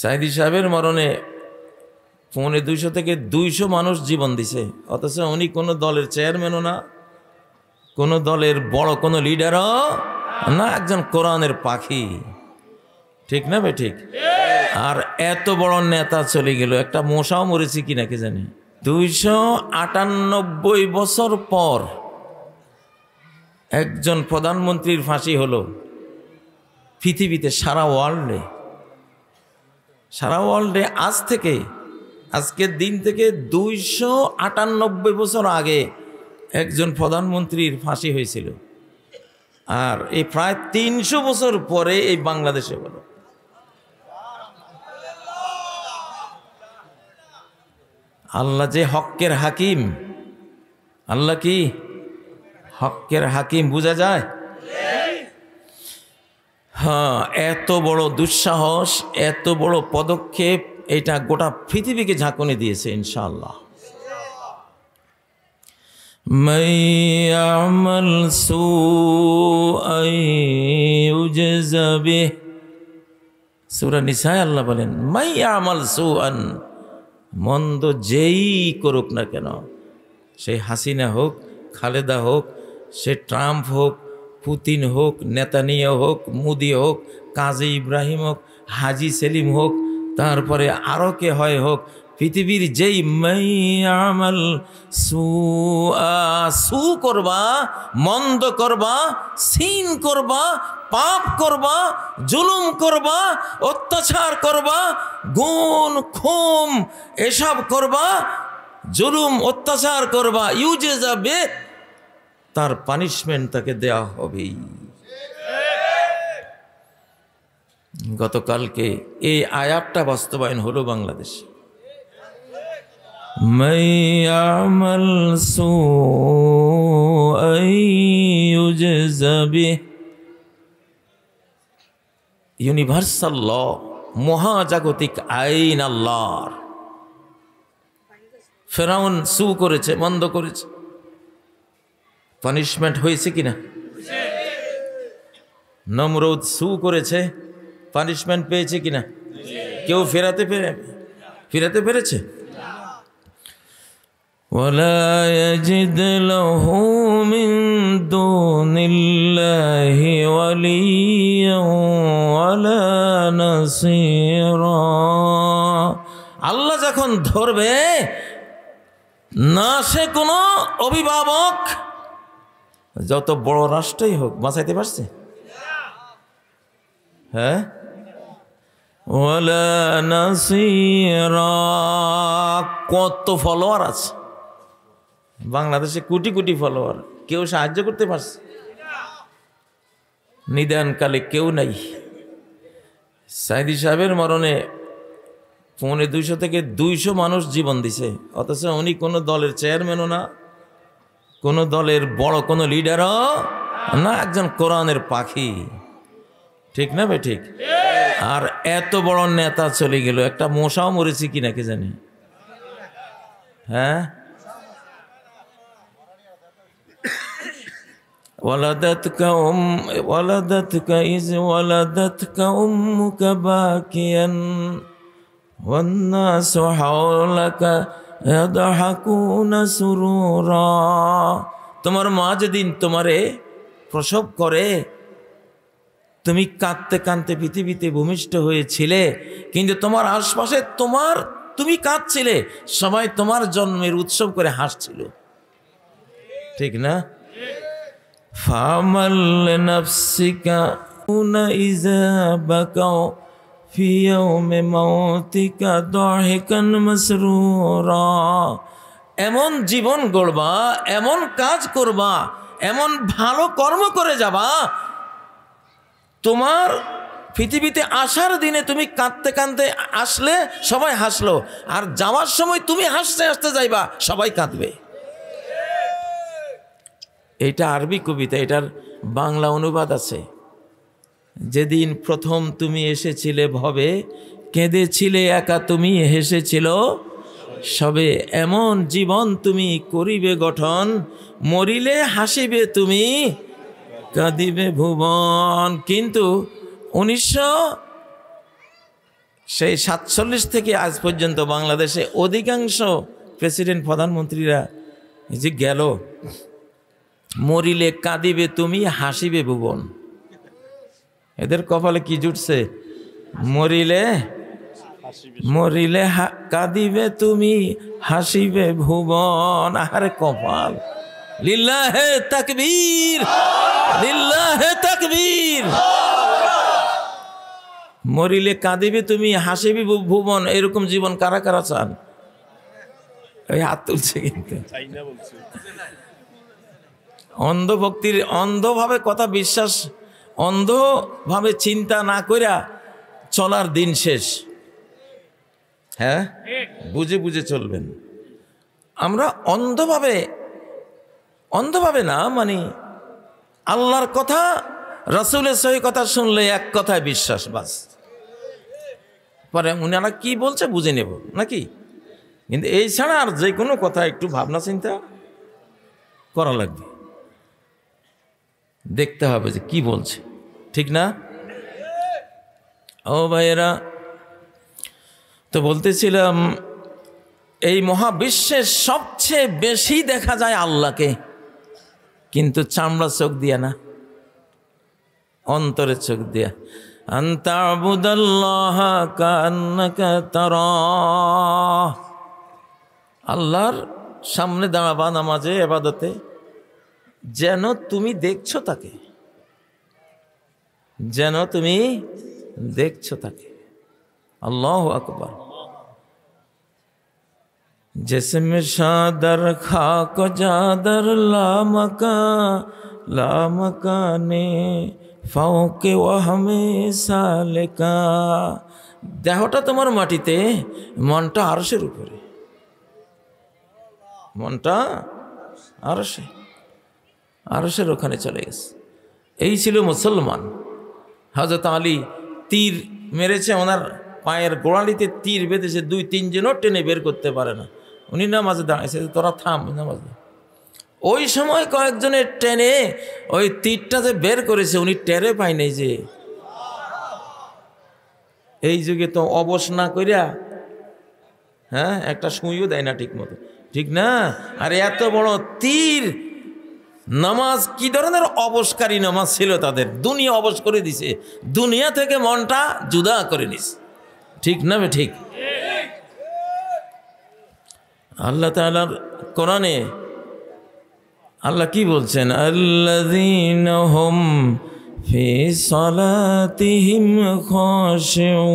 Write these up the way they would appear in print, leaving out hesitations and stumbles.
সাইদি সাহেবের মরণে 250 থেকে 200 মানুষ জীবন দিছে, অথচ উনি কোনো দলের চেয়ারম্যানও না, কোনো দলের বড় কোনো লিডারও না, একজন কোরআনের পাখি। ঠিক না ভাই? ঠিক। আর এত বড় নেতা চলে গেল, একটা মশাও মরেছে কিনা কে জানি। 298 বছর পর একজন প্রধানমন্ত্রীর ফাঁসি হলো পৃথিবীতে, সারা ওয়ার্ল্ডে আজ থেকে, আজকের দিন থেকে 298 বছর আগে একজন প্রধানমন্ত্রীর ফাঁসি হয়েছিল। আর এই প্রায় 300 বছর পরে এই বাংলাদেশে হলো। আল্লাহ যে হকের হাকিম, আল্লাহ কি হকের হাকিম, বোঝা যায়? হ্যাঁ, এত বড় দুঃসাহস, এত বড় পদক্ষেপ, এটা গোটা পৃথিবীকে ঝাঁকুনি দিয়েছে ইনশাআল্লাহ। মাইয়ামাল সুআই ইউজযা বিহি, সূরা নিসায় আল্লাহ বলেন মাইয়ামাল সুআন, মন্দ যেই করুক না কেন, সে হাসিনা হোক, খালেদা হোক, সে ট্রাম্প হোক, পুতিন হোক, নেতানিয়াহু হোক, মোদি হোক, কাজী ইব্রাহিম হোক, হাজি সেলিম হোক, তারপরে আরও কে হয় হোক, পৃথিবীর যেই মাইয়ামাল সু করবা, মন্দ করবা, সিন করবা, পাপ করবা, জুলুম করবা, অত্যাচার করবা, গুণ খুম এসব করবা, জুলুম অত্যাচার করবা, ইউজযা বিহি, তার পানিশমেন্ট তাকে দেয়া হবেই। গতকালকে এই আয়াতটা বাস্তবায়ন হলো বাংলাদেশে। মাইয়ামাল সুআই ইউজযা বিহি, ইউনিভার্সাল ল, মহাজাগতিক আইন আল্লাহর। ফেরাউন সু করেছে, মন্দ করেছে, পানিশমেন্ট হয়েছে কিনা? নমরুদ সু করেছে, পানিশমেন্ট পেয়েছে কিনা? কেউ ফেরাতে পেরেছে? ওয়ালা ইয়াজিদ লাহু মিন দুনিল্লাহি ওয়ালিয়্যান ওয়ালা নাসীরা। আল্লাহ যখন ধরবে না, সে কোনো অভিভাবক, যত বড় রাষ্ট্রই হোক, বাঁচাইতে পারছে? হ্যাঁ, ওয়ালা নাসীরা। কত ফলোয়ার আছে বাংলাদেশে, কোটি কোটি ফলোয়ার, কেউ সাহায্য করতে পারছে? নিদানকালে কেউ নাই। সাইদি সাহেবের মরণে 250 থেকে 200 মানুষ জীবন দিছে, অথচ উনি কোনো দলের চেয়ারম্যানও না, কোনো দলের বড় কোনো লিডারও না, একজন কোরআনের পাখি। ঠিক না ভাই? ঠিক। আর এত বড় নেতা চলে গেল, একটা মশাও মরেছে কিনা কে জানি। হ্যাঁ, ওয়ালাদাতকা ইজ ওয়ালাদাতকা উম্মুকা বাকিয়ান ওয়ান্নাসু হাওলাকা ইয়াদহাকুনা সুরুরা। তোমার মা যেদিন তোমারে প্রসব করে, তুমি কাঁদতে কাঁদতে পৃথিবীতে ভূমিষ্ঠ হয়েছিলে, কিন্তু তোমার আশপাশে তুমি কাঁদছিলে, সবাই তোমার জন্মের উৎসব করে হাসছিল। ঠিক না? ফামাল লিনাফসিকা উনা ইযা বাকাউ ফি ইয়াউমি মাউতিকা দাহিকান মাসরুরা। এমন জীবন গড়বা, এমন কাজ করবা, এমন ভালো কর্ম করে যাবা, তোমার পৃথিবীতে আসার দিনে তুমি কাঁদতে কাঁদতে আসলে সবাই হাসলো, আর যাওয়ার সময় তুমি হাসতে হাসতে যাইবা, সবাই কাঁদবে। এটা আরবি কবিতা, এটার বাংলা অনুবাদ আছে। যেদিন প্রথম তুমি এসেছিলে ভবে, কেঁদেছিলে একা তুমি, হেসেছিল সবে, এমন জীবন তুমি করিবে গঠন, মরিলে হাসিবে তুমি, কাঁদিবে ভুবন। কিন্তু সেই 47 থেকে আজ পর্যন্ত বাংলাদেশে অধিকাংশ প্রেসিডেন্ট প্রধানমন্ত্রীরা যে গেল, মরিলে কাঁদিবে তুমি হাসিবে ভুবন। এদের কপালে কি জুটছে? মরিলে কাঁদিবে তুমি হাসিবে ভুবন। আরে কপাল! লিল্লাহে তাকবীর, লিল্লাহে তাকবীর। মরিলে কাঁদিবে তুমি হাসিবে ভুবন, এরকম জীবন কারা কারা চান? ওই হাত তুলছে কিন্তু। অন্ধভক্তির, অন্ধভাবে কথা বিশ্বাস, অন্ধভাবে চিন্তা না কইরা চলার দিন শেষ। হ্যাঁ, বুঝে বুঝে চলবেন। আমরা অন্ধভাবে না, মানে আল্লাহর কথা, রাসূলের সহি কথা শুনলে এক কথায় বিশ্বাস, বাস। পরে উনারা কি বলছে বুঝে নেব নাকি? কিন্তু এই ছাড়া আর যে কোনো কথা একটু ভাবনা চিন্তা করা লাগবে, দেখতে হবে যে কি বলছে, ঠিক না? ও ভাইয়েরা, তো বলতেছিলাম এই মহাবিশ্বের সবচেয়ে বেশি দেখা যায় আল্লাহকে, কিন্তু চামড়া চোখ দিয়া না, অন্তরের চোখ দিয়া। আনতাবুদাল্লাহ কান্নাকা তারাহ, আল্লাহর সামনে দাঁড়াবা নামাজে ইবাদতে, যেন তুমি দেখছো তাকে, যেন তুমি দেখছো তাকে। আল্লাহু আকবার। जिसम शादर खाक जादर लामकाने फाउके वहमे सालेका। দেহটা তোমার মাটিতে, মনটা আরশের উপরে, মনটা আরশের ওখানে চলে গেছে। এই ছিল মুসলমান। হযরত আলী তীর মেরেছে, ওনার পায়ের গোড়ালিতে তীর বেঁধেছে, 2-3 জনও টেনে বের করতে পারে না। উনি নামাজে দাঁড়াইছে, তোরা থাম নামাজে। ওই সময় কয়েকজনের টেনে ওই তীরটা যে বের করেছে, উনি টেরে পায় নাই যে। এই যুগে তো অবশ না কইরা, হ্যাঁ, একটা সুইও দেয় না ঠিক মতো, ঠিক না? আর এত বড় তীর, নামাজ কি ধরনের অবশকারী নামাজ ছিল তাদের, দুনিয়া অবশ করে দিছে, দুনিয়া থেকে মনটা জুদা করে নিছে, ঠিক না? ঠিক। আল্লাহ তাআলার কোরআনে আল্লাহ কি বলছেন? আল্লাযীনা হুম ফি সালাতিহিম খাশিউন,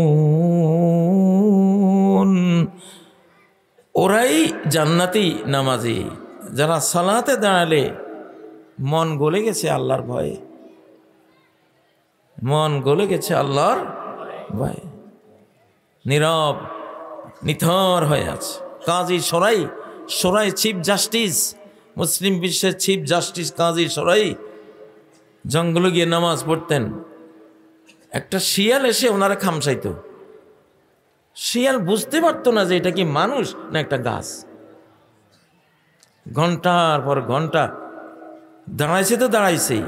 ওরাই জান্নাতি নামাজি, যারা সালাতে দাঁড়ালে মন গলে গেছে আল্লাহর ভয়ে, মন গলে গেছে আল্লাহর ভয়ে, নীরব নিথর হয়ে আছে। কাজী সরাই চিফ জাস্টিস, মুসলিম বিশ্বের চিফ জাস্টিস কাজী সরাই জঙ্গলে গিয়ে নামাজ পড়তেন। একটা শিয়াল এসে ওনারা খামসাইতো। শিয়াল বুঝতে পারতো না যে এটা কি মানুষ না একটা গাছ। ঘন্টার পর ঘন্টা দাঁড়াইছে তো দাঁড়াইছেই।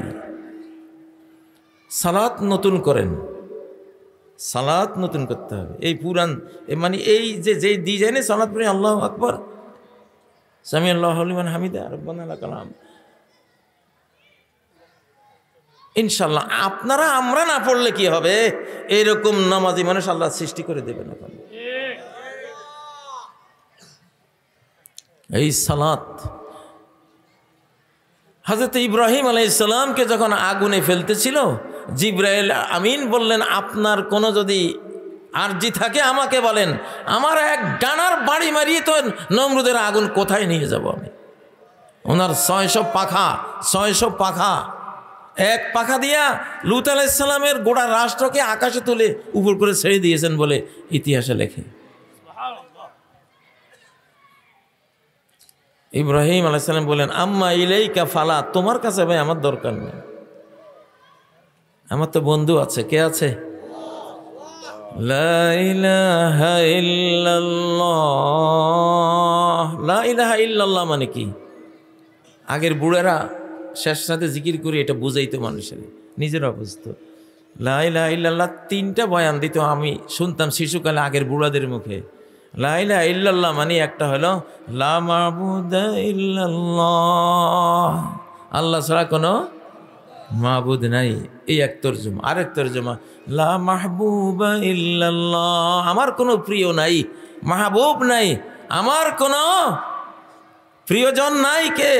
সালাত নতুন করেন, সালাত নতুন করতে হবে। এই পুরান মানে এই যে ডিজাইনে সালাত পড়ে আল্লাহু আকবার, সামি আল্লাহু লিমান হামিদা, রব্বানা লাকাল হামদ, ইনশাআল্লাহ আপনারা আমরা না পড়লে কি হবে, এরকম নামাজি মানুষ আল্লাহ সৃষ্টি করে দেবেন। এই সালাত হযরত ইব্রাহিম আলাইহিস সালামকে যখন আগুনে ফেলতেছিল, জিবরাইল আমিন বললেন, আপনার কোনো যদি আরজি থাকে আমাকে বলেন, আমার এক ডানার বাড়ি মারিয়ে তো নমরুদের আগুন কোথায় নিয়ে যাব আমি। ওনার 600 পাখা, এক পাখা দিয়া লূত আলাইহিস সালামের গোটা রাষ্ট্রকে আকাশে তুলে উপর করে ছেড়ে দিয়েছেন বলে ইতিহাসে লেখে। ইব্রাহিম আলাইহিস সালাম বলেন, আম্মা ইলাইকা ফালা, তোমার কাছে ভাই আমার দরকার নেই, আমার তো বন্ধু আছে। কে আছে? লা ইলাহা ইল্লাল্লাহ। লা ইলাহা ইল্লাল্লাহ মানে কি? আগের বুড়েরা শেষ সাথে জিকির করে এটা বুঝাইতো মানুষের, নিজেরা বুঝতো। লা ইলাহা ইল্লাল্লাহ 3টা বয়ান দিত, আমি শুনতাম শিশুকালে আগের বুড়াদের মুখে। লা ইলাহা ইল্লাল্লাহ মানে একটা হলো লা মাবুদা ইল্লাল্লাহ, আল্লাহ ছাড়া কোনো মাবুদ নাই, এই এক তর্জমা। আরেক তর্জমা লা মাহবুবা ইল্লাল্লাহ, আমার কোনো প্রিয় নাই, মাহবুব নাই, আমার কোনো প্রিয়জন নাই, কে?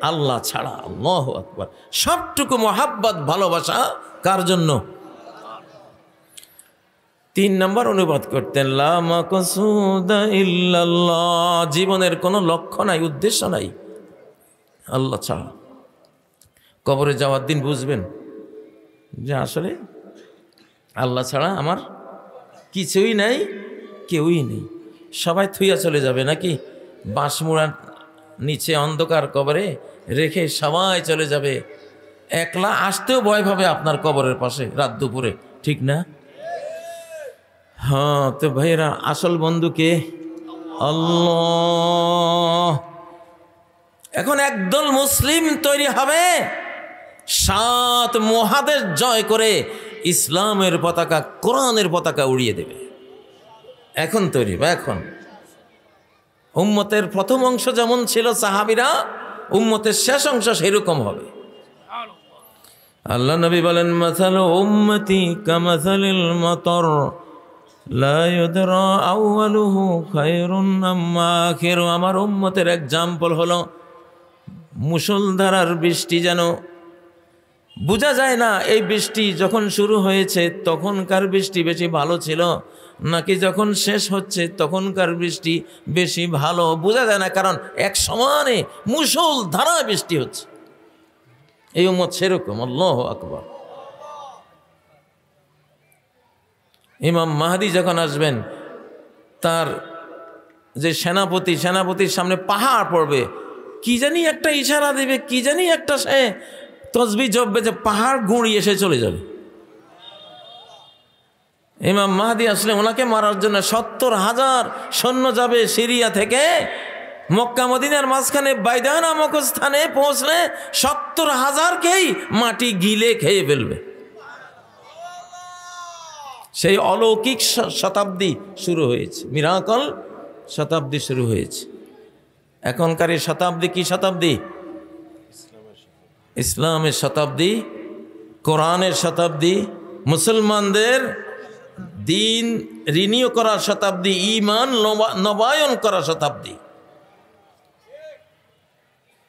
আল্লাহ ছাড়া। আল্লাহু আকবার। সবটুকু মোহাব্বত ভালোবাসা কার জন্য? 3 নম্বর অনুবাদ করতেন লা মাকসুদা ইল্লাল্লাহ, জীবনের কোনো লক্ষ্য নাই, উদ্দেশ্য নাই আল্লাহ ছাড়া। কবরে যাওয়ার দিন বুঝবেন যে আসলে আল্লাহ ছাড়া আমার কিছুই নাই, কেউই নেই। সবাই থুইয়া চলে যাবে নাকি? বাঁশমুড়ার নিচে অন্ধকার কবরে রেখে সবাই চলে যাবে, একলা আসতেও ভয় পাবে আপনার কবরের পাশে রাত দুপুরে, ঠিক না? হ্যাঁ, তো ভাইরা আসল বন্ধু কে? আল্লাহ। এখন একদল মুসলিম তৈরি হবে 7 মহাদেশ জয় করে ইসলামের পতাকা, কোরআনের পতাকা উড়িয়ে দেবে। এখন তৈরি বা এখন উম্মতের প্রথম অংশ যেমন ছিল সাহাবীরা, উম্মতের শেষ অংশ সেরকম হবে। আল্লাহ নবী বলেন মাসালু উম্মতি কামাসালিল মাতর লা ইউদরা আউয়ালুহু খায়রুন আম্মা আখিরু, আমার উম্মতের এক্সাম্পল হলো মুষলধারার বৃষ্টি, যেন বোঝা যায় না এই বৃষ্টি যখন শুরু হয়েছে তখনকার বৃষ্টি বেশি ভালো ছিল নাকি যখন শেষ হচ্ছে তখনকার বৃষ্টি বেশি ভালো, বোঝা যায় না, কারণ এক সমানে মুষলধারায় বৃষ্টি হচ্ছে। এই উম্মত সেরকম। আল্লাহু আকবার। ইমাম মাহদী যখন আসবেন, তার যে সেনাপতির সামনে পাহাড় পড়বে, কি জানি একটা ইশারা দেবে, কি জানি একটা সে তসবিহ জপবে যে পাহাড় গুঁড়িয়ে এসে চলে যাবে। ইমাম মাহদী আসলে ওনাকে মারার জন্য 70,000 সৈন্য যাবে সিরিয়া থেকে মক্কা মদিনার মাঝখানে বাইদা নামক স্থানে পৌঁছলে 70,000কেই মাটি গিলে খেয়ে ফেলবে। সেই অলৌকিক শতাব্দী শুরু হয়েছে, মিরাকল শতাব্দী শুরু হয়েছে। এখনকার এই শতাব্দী কি শতাব্দী? ইসলামের শতাব্দী, কোরআনের শতাব্দী, মুসলমানদের দিন রিনিউ করার শতাব্দী, ঈমান নবায়ন করার শতাব্দী।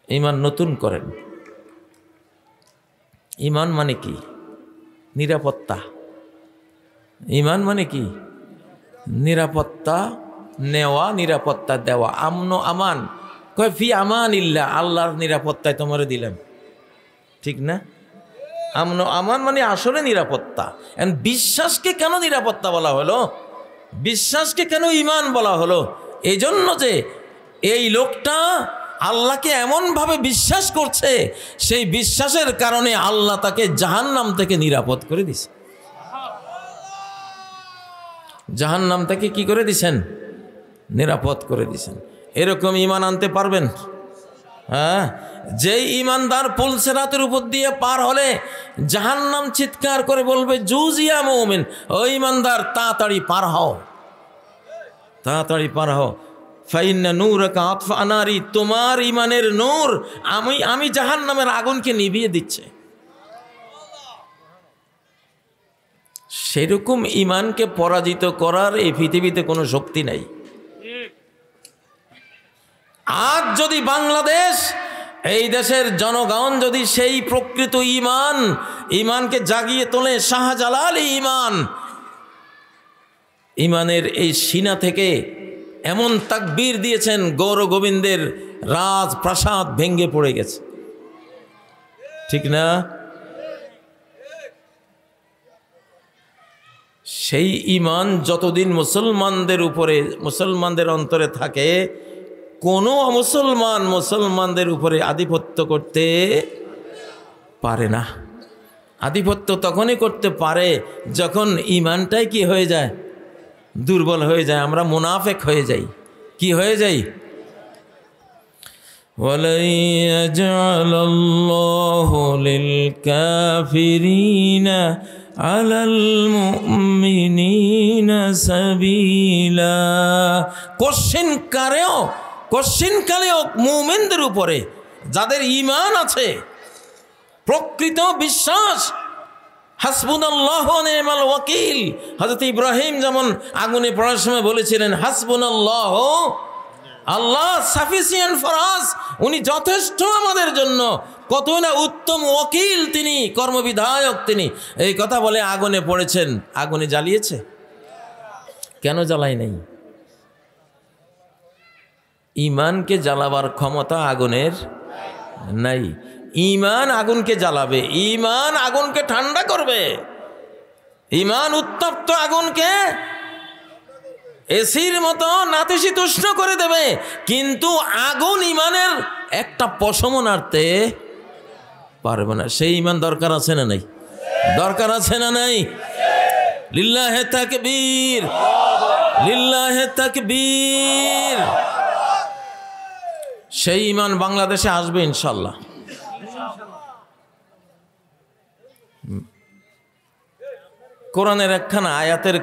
ঈমান নতুন করেন। ঈমান মানে কি? নিরাপত্তা। ঈমান মানে কি? নিরাপত্তা নেওয়া, নিরাপত্তা দেওয়া। আমন আমান কয় ফি আমানিল্লাহ, আল্লাহর নিরাপত্তায় তোমারে দিলাম, ঠিক না? আমন আমান মানে আসলে নিরাপত্তা। বিশ্বাসকে কেন নিরাপত্তা বলা হলো? বিশ্বাসকে কেন ঈমান বলা হলো? এই জন্য যে এই লোকটা আল্লাহকে এমনভাবে বিশ্বাস করছে, সেই বিশ্বাসের কারণে আল্লাহ তাকে জাহান্নাম থেকে নিরাপদ করে দিছে। জাহান্নাম থেকে কি করে দিছেন? নিরাপদ করে দিছেন। এরকম ঈমান আনতে পারবেন? হ্যাঁ, যেই ঈমানদার পুলসিরাতের উপর দিয়ে পার হলে জাহান্নাম চিৎকার করে বলবে জুজিয়া মুমিন, ও ঈমানদার তাড়াতাড়ি পার হও, তাড়াতাড়ি পার হও। ফাইন্না নূরাকা আতফা নারি, তোমার ঈমানের নূর আমি জাহান্নামের আগুনকে নিভিয়ে দিচ্ছে। সেরকম ঈমানকে পরাজিত করার এই পৃথিবীতে কোনো শক্তি নাই। আজ যদি বাংলাদেশ, এই দেশের জনগণ যদি সেই প্রকৃত ঈমানকে জাগিয়ে তোলে, শাহজালাল ঈমানের এই সিনা থেকে এমন তাকবীর দিয়েছেন, গৌর গোবিন্দের রাজপ্রাসাদ ভেঙ্গে পড়ে গেছে, ঠিক না? সেই ঈমান যতদিন মুসলমানদের অন্তরে থাকে, কোনো মুসলমানদের উপরে আধিপত্য করতে পারে না। আধিপত্য তখনই করতে পারে যখন ঈমানটাই কি হয়ে যায়? দুর্বল হয়ে যায়, আমরা মুনাফিক হয়ে যাই। কি হয়ে যাই? ওয়ালাই ইয়াজআলাল্লাহু লিল কাফিরিনা আলাল মুমিনিনা সাবিলা। কোশ্চিনকালেও মুমিনদের উপরে যাদের ঈমান আছে, প্রকৃত বিশ্বাস, হাসবুনাল্লাহু ওয়া নি'মাল ওয়াকিল। হযরত ইব্রাহিম যেমন আগুনে পড়ার সময় বলেছিলেন হাসবুনাল্লাহু, আল্লাহ সাফিসিয়েন্ট ফর আস, উনি যথেষ্ট আমাদের জন্য, কতই না উত্তম ওয়াকিল তিনি, কর্মবিধায়ক তিনি। এই কথা বলে আগুনে পড়েছেন। আগুনে জ্বালিয়েছে? কেন জ্বালাই নাই? ঈমানকে জ্বালাবার ক্ষমতা আগুনের নাই। ঈমান আগুনকে জ্বালাবে, ঈমান আগুনকে ঠান্ডা করবে, ঈমান উত্তপ্ত আগুনকে এসির মতো নাতিশীতোষ্ণ করে দেবে। কিন্তু আগুন ঈমানের একটা পশমও নাড়তে পারবে না। সেই ঈমান দরকার আছে না নাই? দরকার আছে না নাই? লিল্লাহে তাকবীর, লিল্লাহে তাকবীর। সেই ঈমান বাংলাদেশে আসবে ইনশাল্লাহ। কোরআনের একখানা আয়াতের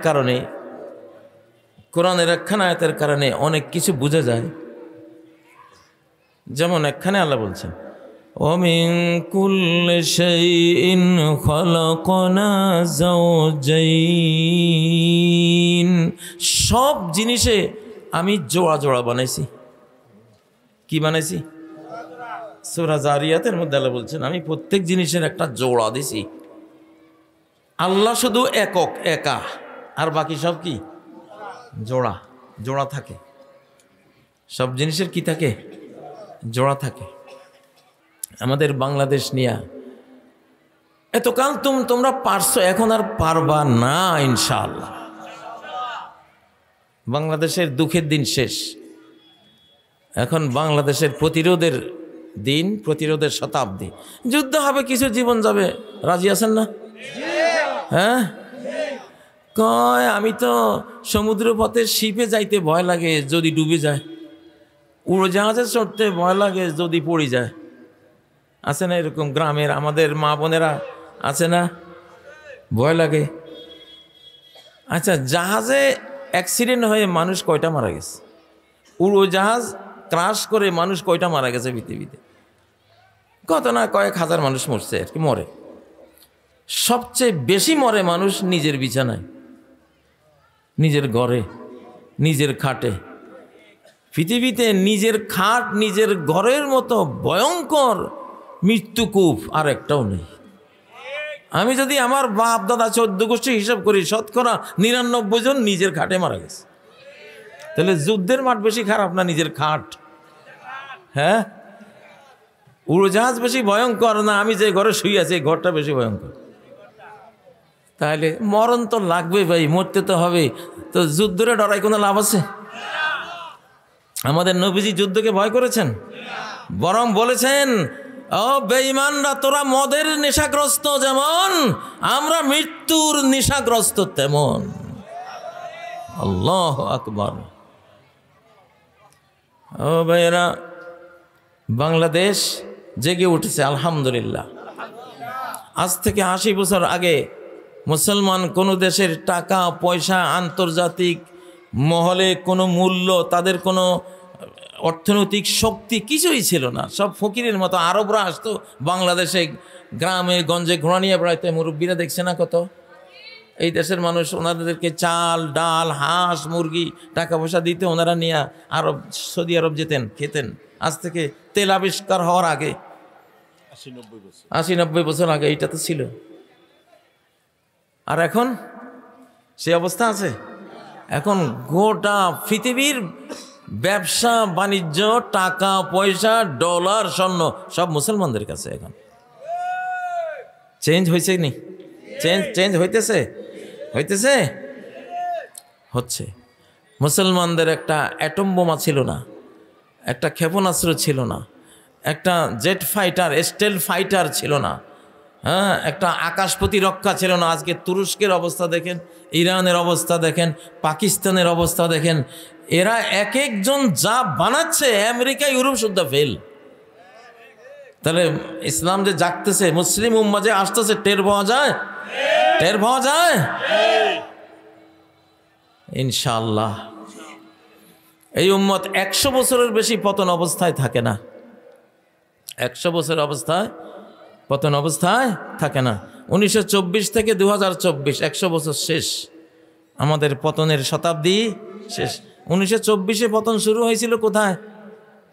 কারণে অনেক কিছু বোঝা যায়। যেমন একখানে আল্লাহ বলছেন وَمِن كُلِّ شَيْءٍ خَلَقْنَا زَوْجَيْنِ। সব জিনিসে আমি জোড়া জোড়া বানাইছি। কি বানাইছি? সূরা জারিয়াতের মধ্যে আল্লাহ বলছেন আমি প্রত্যেক জিনিসের একটা জোড়া দিছি। আল্লাহ শুধু একক, একা, আর বাকি সব কি জোড়া জোড়া থাকে। সব জিনিসের কি থাকে? জোড়া থাকে। আমাদের বাংলাদেশ নিয়ে এতকাল তোমরা পারছো, এখন আর পারবা না ইনশাআল্লাহ। বাংলাদেশের দুঃখের দিন শেষ। এখন বাংলাদেশের প্রতিরোধের দিন, প্রতিরোধের শতাব্দী। যুদ্ধ হবে, কিছু জীবন যাবে, রাজি আছেন না? হ্যাঁ, কয় আমি তো সমুদ্র পথে শিপে যাইতে ভয় লাগে যদি ডুবে যায়, উড়োজাহাজে চড়তে ভয় লাগে যদি পড়ে যায়। আছে না এরকম গ্রামের আমাদের মা বোনেরা? আছে না? ভয় লাগে। আচ্ছা, জাহাজে অ্যাক্সিডেন্ট হয়ে মানুষ কয়টা মারা গেছে? উড়োজাহাজ ক্রাশ করে মানুষ কয়টা মারা গেছে পৃথিবীতে? কত না কয়েক হাজার মানুষ মরছে আর কি, মরে। সবচেয়ে বেশি মরে মানুষ নিজের বিছানায়, নিজের ঘরে, নিজের খাটে। পৃথিবীতে নিজের খাট, নিজের ঘরের মতো ভয়ঙ্কর মৃত্যুকূপ আর একটাও নেই। আমি যদি আমার বাপ দাদা 14 গোষ্ঠী হিসাব করি, শতকরা 99 জন নিজের খাটে মারা গেছে। তাহলে যুদ্ধের মাঠ বেশি খারাপ না নিজের খাট? হ্যাঁ, উড়োজাহাজ বেশি ভয়ঙ্কর না আমি যে ঘরে শুয়ে আছি এই ঘরটা বেশি ভয়ঙ্কর? তাহলে মরণ তো লাগবে ভাই, মরতে তো হবে। তো যুদ্ধরে ডরাই কোনো লাভ আছে? আমাদের নবীজি যুদ্ধকে ভয় করেছেন? বরং বলেছেন ও বেঈমানরা, তোরা মদের নেশাগ্রস্ত যেমন, আমরা মৃত্যুর নেশাগ্রস্ত তেমন। আল্লাহু আকবার। ও ভাইয়েরা, বাংলাদেশ জেগে উঠেছে আলহামদুলিল্লাহ। আজ থেকে 80 বছর আগে মুসলমান কোনো দেশের টাকা পয়সা, আন্তর্জাতিক মহলে কোনো মূল্য, তাদের কোনো অর্থনৈতিক শক্তি কিছুই ছিল না। সব ফকিরের মতো। আরবরা আসতো বাংলাদেশে, গ্রামে গঞ্জে ঘোড়া নিয়ে বেড়াইতে। মুরব্বীরা দেখছে না কত? এই দেশের মানুষ ওনাদেরকে চাল ডাল হাঁস মুরগি টাকা পয়সা দিতে, ওনারা নিয়ে আরব, সৌদি আরব যেতেন, খেতেন। আজ থেকে তেল আবিষ্কার হওয়ার আগে 80-90 বছর আগে এইটা তো ছিল। আর এখন সে অবস্থা আছে? এখন গোটা পৃথিবীর ব্যবসা বাণিজ্য, টাকা পয়সা, ডলার, স্বর্ণ সব মুসলমানদের কাছে। এখন চেঞ্জ হয়েছে নি? চেঞ্জ হইতেছে হচ্ছে। মুসলমানদের একটা অ্যাটম বোমা ছিল না, একটা ক্ষেপণাস্ত্র ছিল না, একটা জেট ফাইটার, স্টেল ফাইটার ছিল না, হ্যাঁ, একটা আকাশ প্রতিরক্ষা ছিল না। আজকে তুরস্কের অবস্থা দেখেন, ইরানের অবস্থা দেখেন, পাকিস্তানের অবস্থা দেখেন। এরা এক একজন যা বানাচ্ছে, আমেরিকা ইউরোপ শুদ্ধ ফেল। তাহলে ইসলাম যে জাগতেছে, মুসলিম উম্মাহ যে আসতেছে, টের পাওয়া যায়? টের পাওয়া যায় ইনশাআল্লাহ। এই উম্মত 100 বছরের বেশি পতন অবস্থায় থাকে না, 100 বছর অবস্থায় পতন অবস্থায় থাকে না। 1924 থেকে 2024 100 বছর শেষ, আমাদের পতনের শতাব্দী শেষ। 1924-এ পতন শুরু হয়েছিল কোথায়?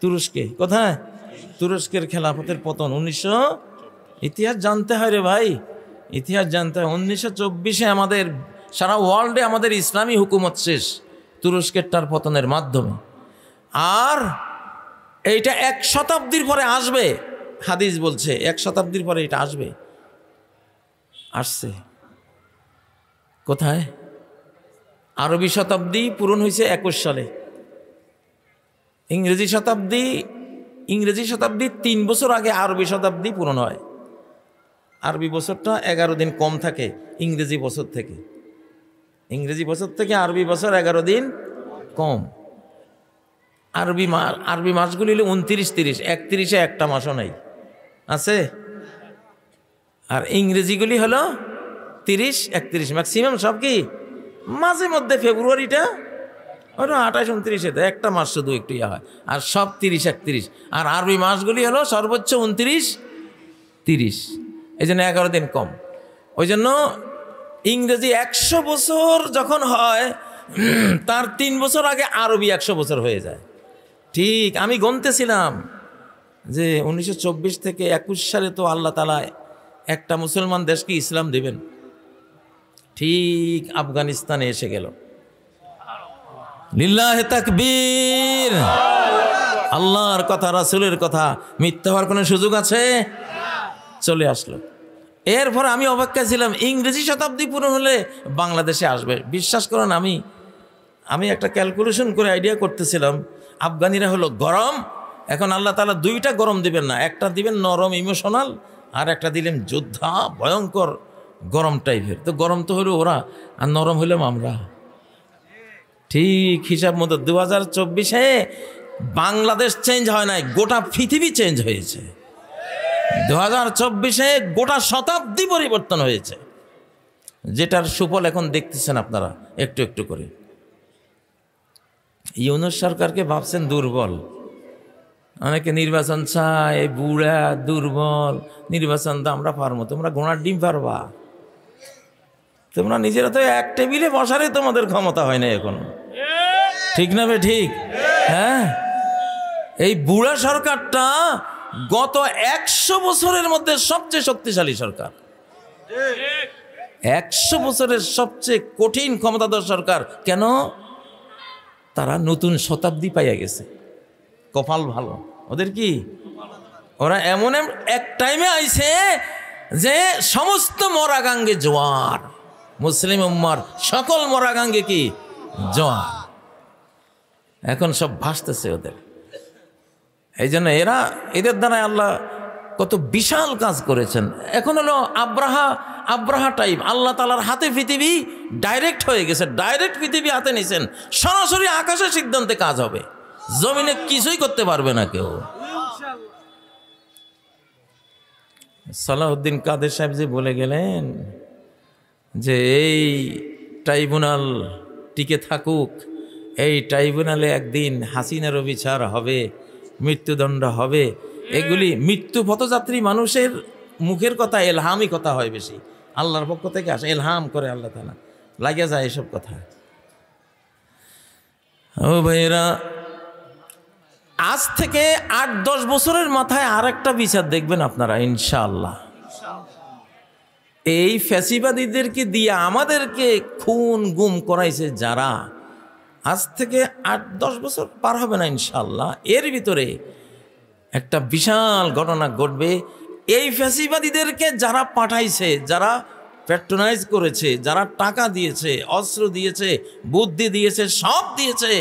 তুরস্কে। কোথায়? তুরস্কের খেলাফতের পতন 1900। ইতিহাস জানতে হয় রে ভাই, ইতিহাস জানতে হয়। 1924-এ আমাদের সারা ওয়ার্ল্ডে আমাদের ইসলামী হুকুমত শেষ তুরস্কেরটার পতনের মাধ্যমে। আর এইটা 1 শতাব্দীর পরে আসবে, হাদিস বলছে 1 শতাব্দীর পরে এটা আসবে। আসছে কোথায়? আরবি শতাব্দী পূরণ হয়েছে 21 সালে, ইংরেজি শতাব্দী 3 বছর আগে আরবি শতাব্দী পূরণ হয়। আরবি বছরটা 11 দিন কম থাকে ইংরেজি বছর থেকে, ইংরেজি বছর থেকে আরবি বছর 11 দিন কম। আরবি মাসগুলি হলো 29, 30, 31-এ একটা মাসও নাই আছে। আর ইংরেজিগুলি হলো 30, 31 ম্যাক্সিমাম, সব কি মাঝে মধ্যে ফেব্রুয়ারিটা ওটা 28, 29-এ একটা মাস শুধু একটু ইয়া হয়, আর সব 30, 31। আর আরবি মাসগুলি হলো সর্বোচ্চ 29, 30, এই জন্য 11 দিন কম। ওই জন্য ইংরেজি 100 বছর যখন হয় তার 3 বছর আগে আরবি 100 বছর হয়ে যায়। ঠিক আমি গুনতেছিলাম যে 1924 থেকে 21 সালে তো আল্লাহ তাআলা একটা মুসলমান দেশকে ইসলাম দিবেন, ঠিক আফগানিস্তানে এসে গেল। লিল্লাহে তাকবীর। আল্লাহর কথা, রাসূলের কথা মিথ্যা হওয়ার কোনো সুযোগ আছে? চলে আসলো। এরপর আমি অপেক্ষা ছিলাম ইংরেজি শতাব্দী পূরণ হলে বাংলাদেশে আসবে। বিশ্বাস করুন, আমি একটা ক্যালকুলেশন করে আইডিয়া করতেছিলাম। আফগানিরা হলো গরম, এখন আল্লাহ তাআলা 2টা গরম দিবেন না, একটা দিবেন নরম ইমোশনাল, আর একটা দিলেন যোদ্ধা ভয়ঙ্কর গরম টাইপের। তো গরম তো হলো ওরা, আর নরম হইলাম আমরা। ঠিক হিসাব মতো 2024-এ বাংলাদেশ চেঞ্জ হয় নাই, গোটা পৃথিবী চেঞ্জ হয়েছে। 2024-এ গোটা শতাব্দী পরিবর্তন হয়েছে, যেটার সুফল এখন দেখতেছেন আপনারা একটু একটু করে। ইউনূস সরকারকে ভাবছেন দুর্বল, অনেকে নির্বাচন চায়, বুড়া দুর্বল, নির্বাচন তো আমরা পারবো। তোমরা ঘোড়ার ডিম পারবা? তোমরা নিজেরা তো এক টেবিলে বসারে তোমাদের ক্ষমতা হয় না এখনো, ঠিক না বে ঠিক? হ্যাঁ, এই বুড়া সরকারটা গত 100 বছরের মধ্যে সবচেয়ে শক্তিশালী সরকার, 100 বছরের সবচেয়ে কঠিন ক্ষমতাধর সরকার। কেন? তারা নতুন শতাব্দী পাইয়া গেছে, কপাল ভালো ওদের। কি ওরা এমন এক টাইমে আইছে যে সমস্ত মরাগাঙ্গে জোয়ার, মুসলিম উম্মার সকল মরাগাঙ্গে কি জোয়ার, এখন সব ভাসতেছে ওদের। এই জন্য এদের দ্বারা আল্লাহ কত বিশাল কাজ করেছেন। এখন হলো আব্রাহা টাইপ, আল্লাহ তাআলার হাতে পৃথিবী ডাইরেক্ট হয়ে গেছে, ডাইরেক্ট পৃথিবী হাতে নিছেন, সরাসরি আকাশের সিদ্ধান্তে কাজ হবে, জমিনে কিছুই করতে পারবে না কেউ। সালাউদ্দিন কাদের সাহেব যে বলে গেলেন যে এই ট্রাইব্যুনাল টিকে থাকুক, এই ট্রাইব্যুনালে একদিন হাসিনারও বিচার হবে, মৃত্যুদণ্ড হবে। এগুলি মৃত্যু পথযাত্রী মানুষের মুখের কথা, এলহামই কথা হয় বেশি, আল্লাহর পক্ষ থেকে আসে, এলহাম করে আল্লাহ তাআলা, লাগিয়ে যায় এসব কথা। ও ভাইয়েরা, আজ থেকে 8-10 বছরের মাথায় আর একটা বিচার দেখবেন আপনারা ইনশাআল্লাহ। এই ফ্যাসিবাদীদেরকে দিয়ে আমাদেরকে খুন গুম করাইছে যারা, আজ থেকে 8-10 বছর পার হবে না ইনশাআল্লাহ, এর ভিতরে একটা বিশাল ঘটনা ঘটবে। এই ফ্যাসিবাদীদেরকে যারা পাঠাইছে, যারা প্যাট্রোনাইজ করেছে, যারা টাকা দিয়েছে, অস্ত্র দিয়েছে, বুদ্ধি দিয়েছে, সব দিয়েছে,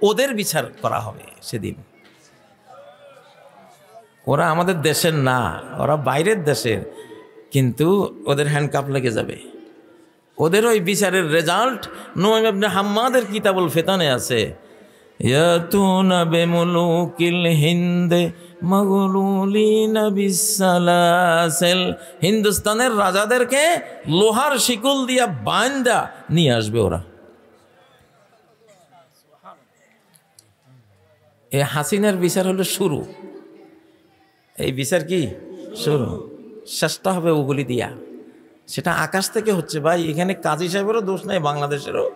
ওদের বিচার করা হবে সেদিন। ওরা আমাদের দেশের না, ওরা বাইরের দেশের, কিন্তু ওদের হ্যান্ডকাপ লেগে যাবে। ওদের ওই বিচারের রেজাল্ট নুআইম ইবনে হাম্মাদের কিতাবুল ফিতানে আছে ইয়াতুনা বিমুলুকিল হিন্দে মাগলুলিনা বিসালাসিল, হিন্দুস্তানের রাজাদেরকে লোহার শিকল দিয়া বাঁধা নিয়ে আসবে ওরা। এই হাসিনার বিচার হলো শুরু, এই বিচার কি শুরু, শেষটা হবে ওগুলি দিয়া। সেটা আকাশ থেকে হচ্ছে ভাই, এখানে কাজী সাহেবেরও দোষ নাই, বাংলাদেশেরও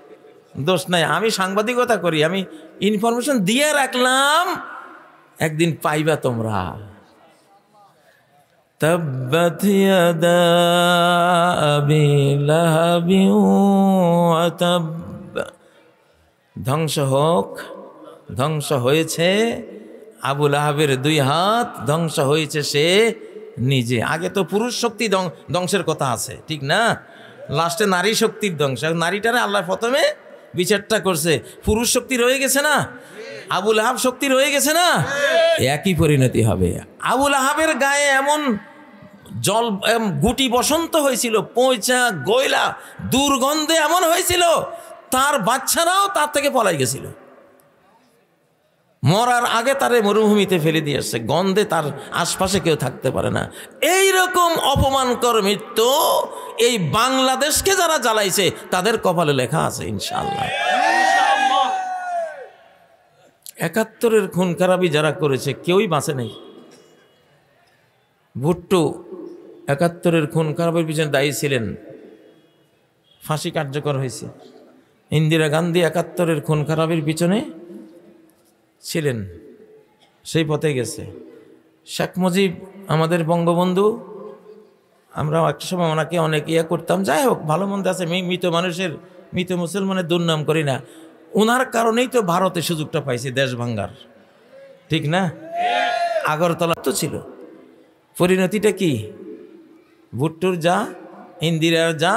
দোষ নাই। আমি সাংবাদিকতা করি, আমি ইনফরমেশন দিয়ে রাখলাম, একদিন পাইবা তোমরা। তাব্বাত ইয়াদা আবি লাহাবিন ওয়া তাব, ধ্বংস হোক, ধ্বংস হয়েছে আবু লাহাবের দুই হাত, ধ্বংস হয়েছে সে নিজে। আগে তো পুরুষ শক্তি ধ্বংসের কথা আছে, ঠিক না? লাস্টে নারী শক্তির ধ্বংস। নারীটারে আল্লাহ প্রথমে বিচারটা করছে, পুরুষ শক্তি রয়ে গেছে না, আবু লাহাব শক্তি রয়ে গেছে না, একই পরিণতি হবে। আবু লাহাবের গায়ে এমন জল গুটি বসন্ত হয়েছিল, পয়চা গয়লা দুর্গন্ধে এমন হয়েছিল, তার বাচ্চারাও তার থেকে পলাই গেছিল। মরার আগে তারে মরুভূমিতে ফেলে দিয়ে আসছে, গন্ধে তার আশপাশে কেউ থাকতে পারে না। এই রকম অপমানকর মৃত্যু এই বাংলাদেশকে যারা জ্বালাইছে তাদের কপালে লেখা আছে ইনশাআল্লাহ। ৭১-এর খুন খারাপি যারা করেছে কেউই বাঁচে নাই। ভুট্টো ৭১-এর খুন খারাপের পিছনে দায়ী ছিলেন, ফাঁসি কার্যকর হয়েছে। ইন্দিরা গান্ধী ৭১-এর খুন খারাপের পিছনে ছিলেন, সেই পথে গেছে। শেখ মুজিব আমাদের বঙ্গবন্ধু, আমরা একটা সময় ওনাকে অনেক ইয়ে করতাম। যাই হোক, ভালো মন্দ আছে, মৃত মানুষের, মৃত মুসলমানের দুর্নাম করি না। ওনার কারণেই তো ভারতে সুযোগটা পাইছে দেশ ভাঙ্গার, ঠিক না? আগরতলা তো ছিল। পরিণতিটা কি? ভুট্টোর যা, ইন্দিরার যা,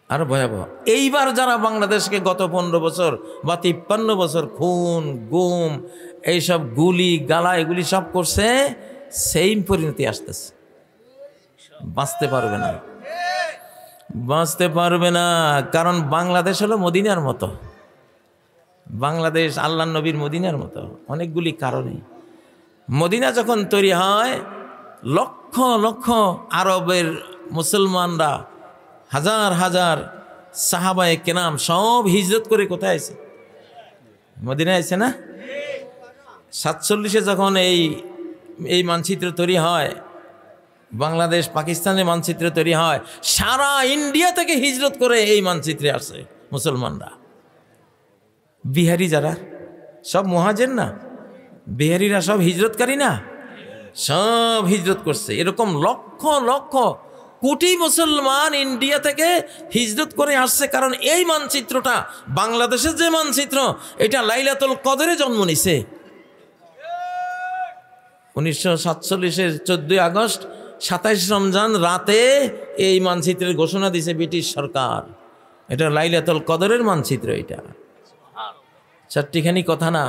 আরো ভয়াবহ। এইবার যারা বাংলাদেশকে গত ১৫ বছর বা ৫৩ বছর খুন গুম এইসব গুলি গালা এগুলি সব করছে, সেম পরিণতি আসতেছে। বাঁচতে পারবে না, বাঁচতে পারবে না। কারণ বাংলাদেশ হলো মদিনার মতো, বাংলাদেশ আল্লাহ নবীর মদিনার মতো অনেকগুলি কারণে। মদিনা যখন তৈরি হয়, লক্ষ লক্ষ আরবের মুসলমানরা, হাজার হাজার সাহাবায়ে কেরাম সব হিজরত করে কোথায় আছে? মদিনায় আছে না? ৪৭-এ যখন এই মানচিত্র তৈরি হয়, বাংলাদেশ পাকিস্তানের মানচিত্র তৈরি হয়, সারা ইন্ডিয়া থেকে হিজরত করে এই মানচিত্রে আসে মুসলমানরা। বিহারি যারা সব মুহাজির না, বিহারিরা সব হিজরতকারী না, সব হিজরত করছে। এরকম লক্ষ লক্ষ কোটি মুসলমান ইন্ডিয়া থেকে হিজরত করে আসছে, কারণ এই মানচিত্রটা, বাংলাদেশের যে মানচিত্র, এটা লাইলাতুল কদরে জন্ম নিছে। ১৯৪৭-এর ১৪ আগস্ট ২৭ রমজান রাতে এই মানচিত্রের ঘোষণা দিছে ব্রিটিশ সরকার। এটা লাইলাতুল কদরের মানচিত্র। এটা চারটিখানি কথা না,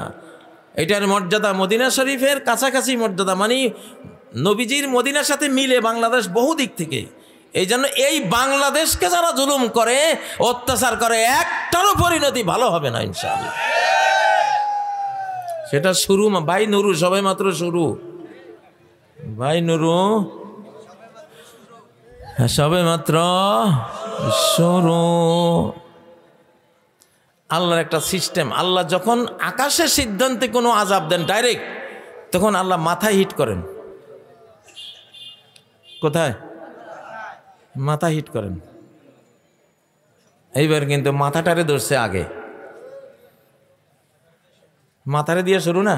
এটার মর্যাদা মদিনা শরীফের কাছাকাছি মর্যাদা, মানে নবীজির মদিনার সাথে মিলে বাংলাদেশ বহু দিক থেকে। এই জন্য এই বাংলাদেশকে যারা জুলুম করে, অত্যাচার করে, একটারও পরিণতি ভালো হবে না ইনশাআল্লাহ। সেটা শুরু, ভাই নুরু সবে মাত্র শুরু, ভাই নুরু সবে মাত্র শুরু। আল্লাহর একটা সিস্টেম, আল্লাহ যখন আকাশের সিদ্ধান্তে কোনো আযাব দেন ডাইরেক্ট, তখন আল্লাহ মাথায় হিট করেন। কোথায়? মাথা হিট করেন। এইবার কিন্তু মাথাটারে ধরছে আগে, মাথারে দিয়ে শুরু না।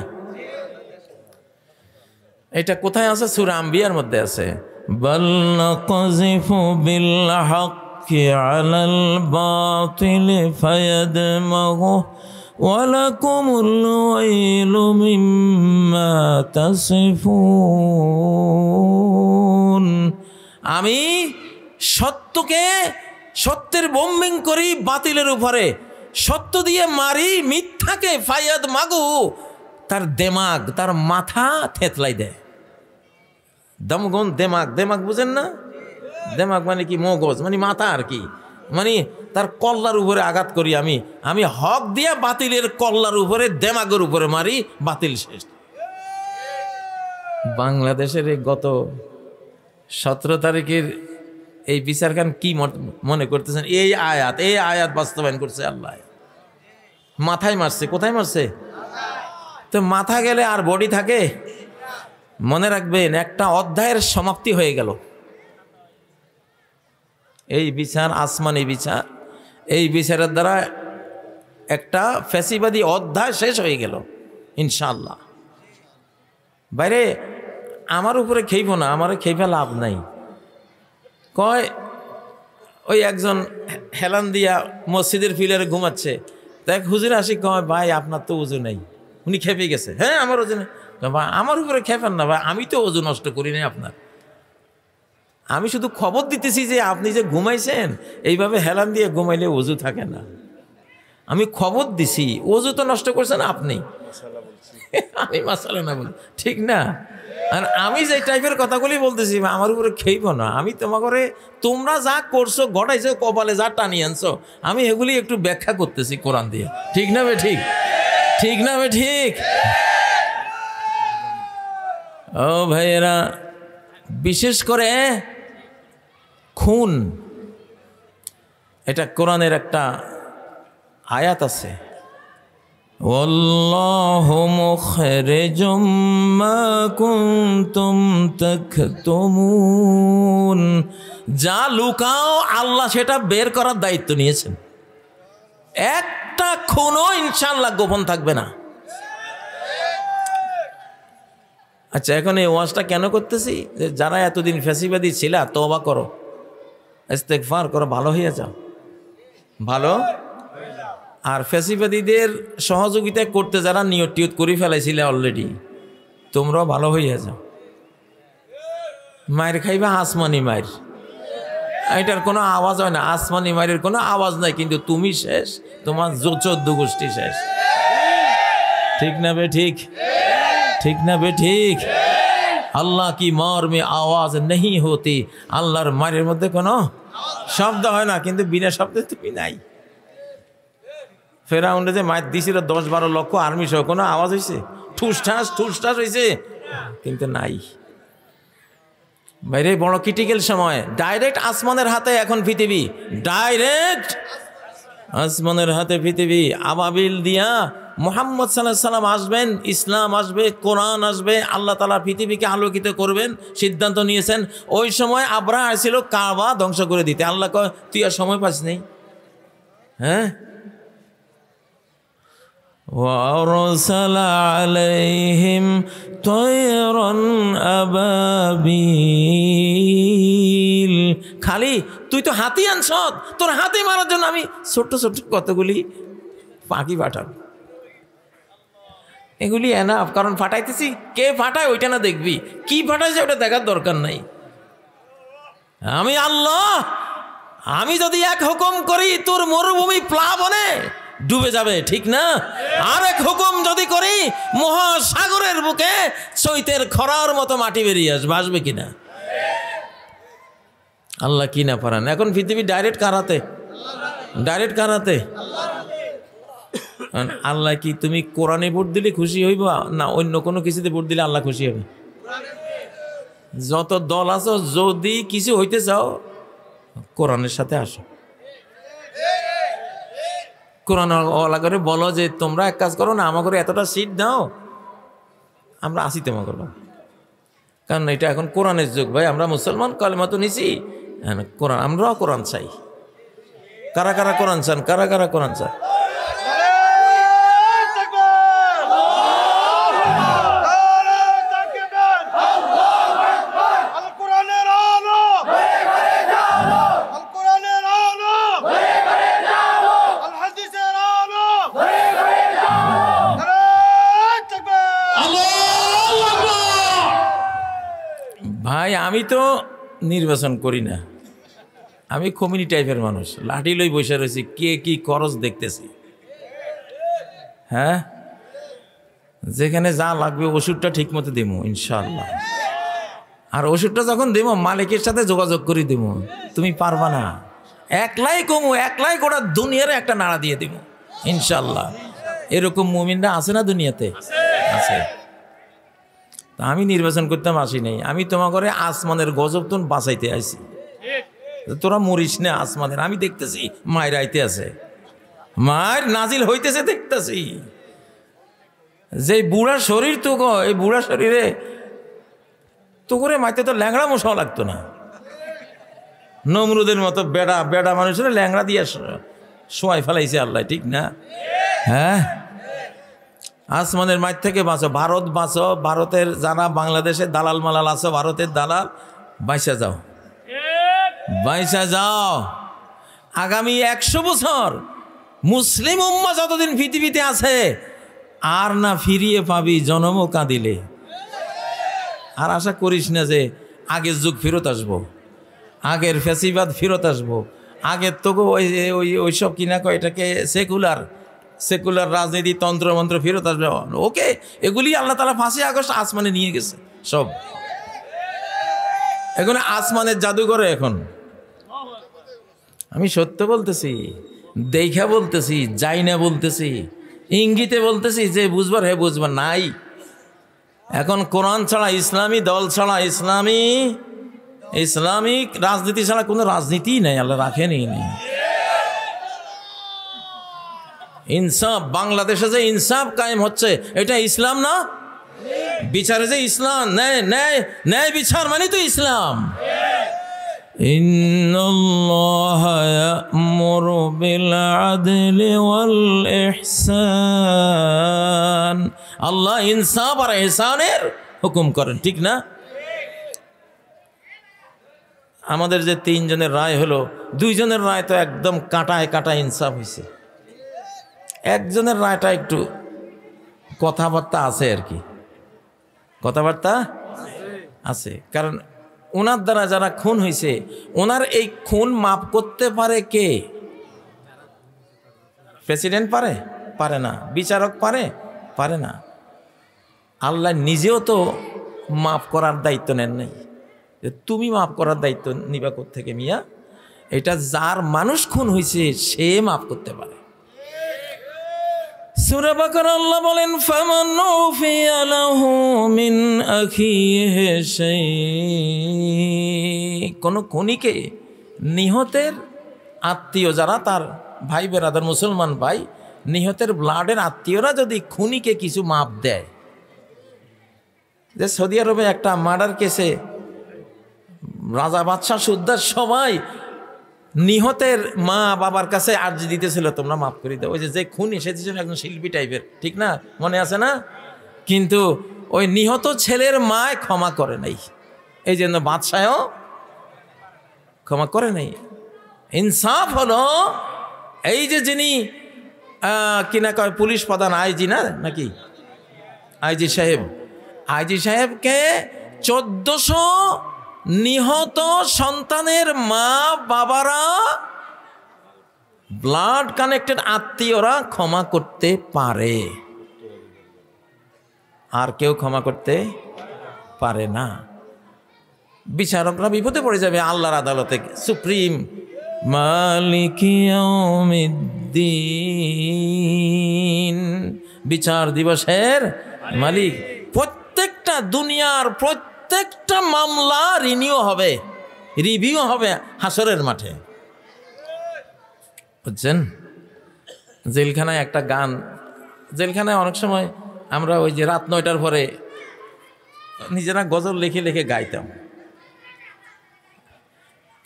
এটা কোথায় আছে? সূরা আম্বিয়ার মধ্যে আছে, বাল নাকযিফু বিল হাক্কি আলাল বাতিল ফায়াদমাগু ওয়া লাকুমুল ওয়াইলু মিম্মা তাসিফুন। আমি সত্যকে, সত্যের বোম্বিং করি বাতিলের উপরে, সত্য দিয়ে মারি মিথ্যাকে। ফায়াদ মাগু, তার দেমাগ, তার মাথা থেতলাই দেয়। দমগন দেমাগ, দেমাগ বুঝেন না? দেমাগ মানে কি? মগজ মানে মাথা আর কি। মানে তার কল্লার উপরে আঘাত করি আমি, আমি হক দিয়া বাতিলের কল্লার উপরে দেমাগের উপরে মারি, বাতিল শেষ। বাংলাদেশের গত 17 তারিখের এই বিচারখান কি মনে করতেছেন? এই আয়াত বাস্তবায়ন করছে আল্লাহ। মাথায় মারছে, কোথায় মারছে? তো মাথা গেলে আর বডি থাকে? মনে রাখবেন, একটা অধ্যায়ের সমাপ্তি হয়ে গেল। এই বিচার আসমানি বিচার, এই বিচারের দ্বারা একটা ফ্যাসিবাদী অধ্যায় শেষ হয়ে গেল ইনশাআল্লাহ। বাইরে আমার উপরে খেইব না, আমারে খেইফা লাভ নাই। কয় ওই একজন হেলান দিয়া মসজিদের ফিলারে ঘুমাচ্ছে, দেখ হুজুর আসি, কয় ভাই আপনার তো ওজু নেই। উনি খেপে গেছে, হ্যাঁ আমার ওজন, ভাই আমার উপরে খেপেন না ভাই, আমি তো ওজু নষ্ট করি নাই আপনার। আমি শুধু খবর দিতেছি যে আপনি যে ঘুমাইছেন, এইভাবে হেলান দিয়ে ঘুমাইলে ওজু থাকে না। আমি খবর দিছি, ওজু তো নষ্ট করছেন আপনি। আমি মাসালা না বলি, ঠিক না? আর আমি যে টাইপের কথাগুলি বলতেছি, আমার উপরে খেইব না। আমি তোমাকে, তোমরা যা করছো ঘটাইছো, কপালে যা টানিয়ে আনছো, আমি এগুলি একটু ব্যাখ্যা করতেছি কোরআন দিয়ে। ঠিক না বে ঠিক? ঠিক না বে ঠিক? ও ভাইয়েরা, বিশেষ করে খুন, এটা কোরআনের একটা আয়াত আছে, ওয়াল্লাহু মুখরিজুম মা কুনতুম তাকতুমুন। যা লুকাও আল্লাহ সেটা বের করার দায়িত্ব নিয়েছেন। একটা খুনও ইনশাআল্লাহ গোপন থাকবে না। আচ্ছা, এখন এই ওয়াজটা কেন করতেছি? যে যারা এতদিন ফ্যাসিবাদী ছিলা, তওবা করো, ইস্তেগফার করো, ভালো হয়ে যাও, ভালো। আর ফ্যাসিবাদীদের সহযোগিতা করতে যারা নিয়ত টিয়ত করে ফেলাইছিলে অলরেডি, তোমরাও ভালো হইয়া যাও। মায়ের খাইবা আসমানি মায়ের, এটার কোনো আওয়াজ হয় না, আসমানি মায়ের কোনো আওয়াজ নাই, কিন্তু তুমি শেষ, তোমার 14 গোষ্ঠী শেষ। ঠিক না বে ঠিক? ঠিক না বে ঠিক? আল্লাহ কি মার মে আওয়াজ নেই হতি, আল্লাহর মায়ের মধ্যে কোনো শব্দ হয় না, কিন্তু বিনা শব্দে তুমি নাই। ফেরাউন্ডে যে মায়ের দিছিল 10-12 লক্ষ আর্মি সহ, কোনো আওয়াজ হয়েছে? ঠুসঠাস ঠুসঠাস হয়েছে? কিন্তু নাই। বাইরে বড় ক্রিটিক্যাল সময়, ডাইরেক্ট আসমানের হাতে এখন পৃথিবী, ডাইরেক্ট আসমানের হাতে পৃথিবী। আবাবিল দিয়া মুহাম্মদ সাল্লাল্লাহু আলাইহি সাল্লাম আসবেন, ইসলাম আসবে, কোরআন আসবে, আল্লাহ তাআলা পৃথিবীকে আলোকিত করবেন, সিদ্ধান্ত নিয়েছেন। ওই সময় আবরাহা আসছিল কাবা ধ্বংস করে দিতে। আল্লাহ কয়, তুই আর সময় পাস নেই? হ্যাঁ, وَأَرْسَلَ عَلَيْهِمْ طَيْرًا أَبَابِيلَ। খালি তুই তো হাতি আনছ, তোর হাতি মারার জন্য আমি ছোট্ট ছোট্ট কতগুলি পাখি পাঠাব। এগুলি এনাফ, কারণ ফাটাইতেছি। কে ফাটায় ওইটা না দেখবি, কি ফাটাইছে ওটা দেখার দরকার নাই। আমি আল্লাহ, আমি যদি এক হুকুম করি, তোর মরুভূমি প্লাবনে ডুবে যাবে, ঠিক না? আরেক হুকুম যদি করি, মহাসাগরের বুকে চৈতের খরার মতো মাটি বেরিয়ে আসবে, আসবে কিনা? আল্লাহ কি না পারান। এখন পৃথিবী ডাইরেক্ট কারাতে, ডাইরেক্ট কারাতে। আল্লাহ কি, তুমি কোরআনে ভোট দিলে খুশি হইব না অন্য কোনো কিছুতে ভোট দিলে আল্লাহ খুশি হবে? যত দল আছো, যদি কিছু হইতে চাও কোরআনের সাথে আসো। কোরআন ওয়ালা করে বলো যে তোমরা এক কাজ করো না, আমাকে এতটা সিট দাও, আমরা আসি তোমাকে করবো। কারণ এটা এখন কোরআনের যুগ ভাই, আমরা মুসলমান, কালেমা তো নিছি, কোরআন, আমরাও কোরআন চাই। কারা কারা কোরআন চান? কারা কারা কোরআন চান? ভাই আমি তো নির্বাচন করি না, আমি কমিউনি টাইপের মানুষ, লাঠি লই বসে রয়েছি, কে কি খরচ দেখতেছি। হ্যাঁ, যেখানে যা লাগবে ওষুধটা ঠিক মতো দেবো ইনশাল্লাহ। আর ওষুধটা যখন দেবো মালিকের সাথে যোগাযোগ করে দেবো, তুমি পারবা না, একলাই কমু, একলাই গোটা দুনিয়ার একটা নাড়া দিয়ে দিব ইনশাল্লাহ। এরকম মুমিনরা আছে না দুনিয়াতে? আছে। তা আমি নির্বাচন করতাম আসি নাই, আমি তোমার করে আসমানের গজব তুন বাঁচাইতে আইছি। তোরা মরিস না আসমানের, আমি দেখতেছি মায়ের আইতে আছে, মায়ের নাজিল হইতেছে দেখতেছি। যে বুড়া শরীর তো গো, এই বুড়া শরীরে তো করে মাইতে তো ল্যাংড়া মশাও লাগতো না। নমরুদের মতো বেড়া বেড়া মানুষের ল্যাংড়া দিয়ে শোয়াই ফেলাইছে আল্লাহ, ঠিক না? হ্যাঁ, আসমানের মাঠ থেকে বাঁচো, ভারত বাঁচো, ভারতের যারা বাংলাদেশে দালাল মালাল আছো, ভারতের দালাল বাইসা যাও, বাইসা যাও। আগামী 100 বছর মুসলিম উম্মা যতদিন পৃথিবীতে আছে আর না ফিরিয়ে পাবি জনমও কাঁদিলে। আর আশা করিস না যে আগের যুগ ফেরত আসবো, আগের ফ্যাসিবাদ ফেরত আসবো, আগের তো ওইসব কিনা কয় এটাকে সেকুলার রাজনীতি তন্ত্রমন্ত্র ফেরত আসবে। ওকে, এগুলি আল্লাহ তাআলা 5 আগস্ট আসমানে নিয়ে গেছে সব। এখন আসমানের জাদুঘরে এখন আমি সত্য বলতেছি, দেখা বলতেছি, যাই না বলতেছি, ইঙ্গিতে বলতেছি, যে বুঝবার হে বুঝবার নাই। এখন কোরআন ছাড়া, ইসলামী দল ছাড়া, ইসলামিক রাজনীতি ছাড়া কোনো রাজনীতি নাই, আল্লাহ রাখেনি। ইনসাফ, বাংলাদেশে যে ইনসাফ কায়েম হচ্ছে এটা ইসলাম না? বিচারে যে ইসলাম, ন্যায় বিচার মানে তো ইসলাম। ইন্নাল্লাহা ইয়া'মুরু বিল আদলি ওয়াল ইহসান, আল্লাহ ইনসাফ আর ইহসানের হুকুম করেন, ঠিক না? আমাদের যে 3 জনের রায় হলো, 2 জনের রায় তো একদম কাটায় কাটা ইনসাফ হয়েছে। একজনের রায়টা একটু কথাবার্তা আছে আর কি, কথাবার্তা আছে, কারণ ওনার দ্বারা যারা খুন হয়েছে ওনার এই খুন মাফ করতে পারে কে? প্রেসিডেন্ট পারে? পারে না। বিচারক পারে না। আল্লাহ নিজেও তো মাফ করার দায়িত্ব নেন নাই, তুমি মাফ করার দায়িত্ব নিবা কোত্থেকে মিয়া? এটা যার মানুষ খুন হয়েছে সে মাফ করতে পারে। সূরা বাকারা আল্লাহ বলেন, ফামান উফিয়া লাহু মিন আখিহি শাই, কোন খুনিকে নিহতের আত্মীয় যারা তার ভাই বেরাদার মুসলমান ভাই, নিহতের ব্লাডের আত্মীয়রা যদি খুনিকে কিছু মাপ দেয়। যে সৌদি আরবে একটা মার্ডার কেসে রাজা বাদশাহ সুদ্দার সবাই নিহতের মা বাবার কাছে আর্জি দিতেছিল, তোমরা মাফ করে দাও। ওই যে খুনি সে ছিল একজন শিল্পী টাইপের, ঠিক না? মনে আছে না? কিন্তু ওই নিহত ছেলের মা ক্ষমা করে নাই, এই জন্য বাদশাহও ক্ষমা করে নাই। ইনসাফ হলো এই যে যিনি কিনা কয় পুলিশ প্রধান আইজি না নাকি, আইজি সাহেবকে 1400 নিহত সন্তানের মা বাবারা, ব্লাড কানেক্টেড আত্মীয়রা ক্ষমা করতে পারে, আর কেউ ক্ষমা করতে পারে না। বিচারকরা বিপদে পড়ে যাবে আল্লাহর আদালতে, সুপ্রিম মালিক ইয়াউমিদ্দিন, বিচার দিবসের মালিক। প্রত্যেকটা দুনিয়ার প্রত্যেকটা মামলা রিভিউ হবে হাসরের মাঠে, বুঝছেন? জেলখানায় একটা গান, জেলখানায় অনেক সময় আমরা ওই যে রাত 9টার পরে নিজেরা গজল লিখে গাইতাম।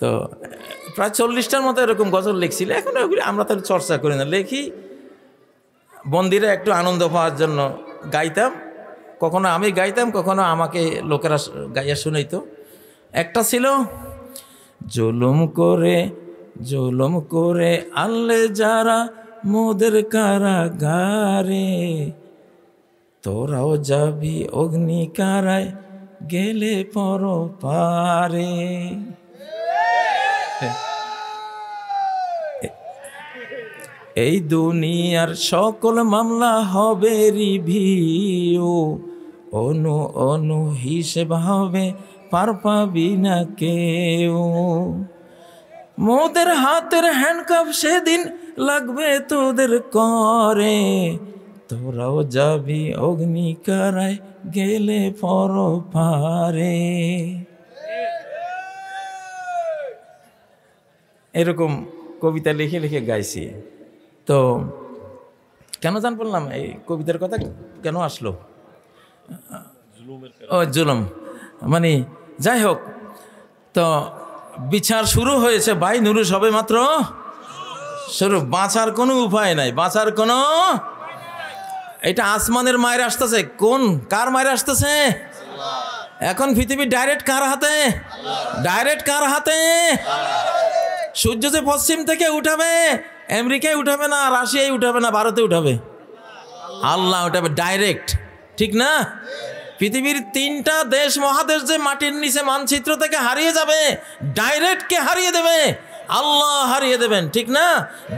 তো প্রায় 40টার মতো এরকম গজল লিখছিল। এখন ওগুলি আমরা তো চর্চা করি না, লিখি বন্দিরা একটু আনন্দ পাওয়ার জন্য গাইতাম। কখনো আমি গাইতাম, কখনো আমাকে লোকেরা গাইয়া শুনাইতো। একটা ছিল, জুলুম করে আনলে যারা মোদের কারাগারে, তোরাও যাবি অগ্নি কারায় গেলে পরপারে। এই দুনিয়ার সকল মামলা হবে রিভিউ, অনু হিসেব হবে, পার পাবি না কেউ। মোদের হাতের হ্যান্ডকাপ সেদিন লাগবে তোদের করে, তোরাও যাবি অগ্নিকারায় গেলে পরপারে। এরকম কবিতা লিখে লিখে গাইছি। তো কেন জান বললাম এই কবিতার কথা কেন আসলো? ও জুলুম, মানে যাই হোক, তো বিচার শুরু হয়েছে ভাই, নুরু সবে মাত্র শুরু। বাঁচার কোনো উপায় নাই, বাঁচার কোনো, এটা আসমানের মায়ের আসতেছে। কোন কার মায়ের আসতেছে? এখন পৃথিবী ডাইরেক্ট কার হাতে? ডাইরেক্ট কার হাতে? সূর্য যে পশ্চিম থেকে উঠাবে, আমেরিকায় উঠাবে না, রাশিয়ায় উঠাবে না, ভারতে উঠাবে, আল্লাহ উঠাবে ডাইরেক্ট, ঠিক না? পৃথিবীর 3টা দেশ মহাদেশ যে মাটির নিচে মানচিত্র থেকে হারিয়ে যাবে, ডাইরেক্ট কে হারিয়ে দেবে? আল্লাহ হারিয়ে দেবেন, ঠিক না?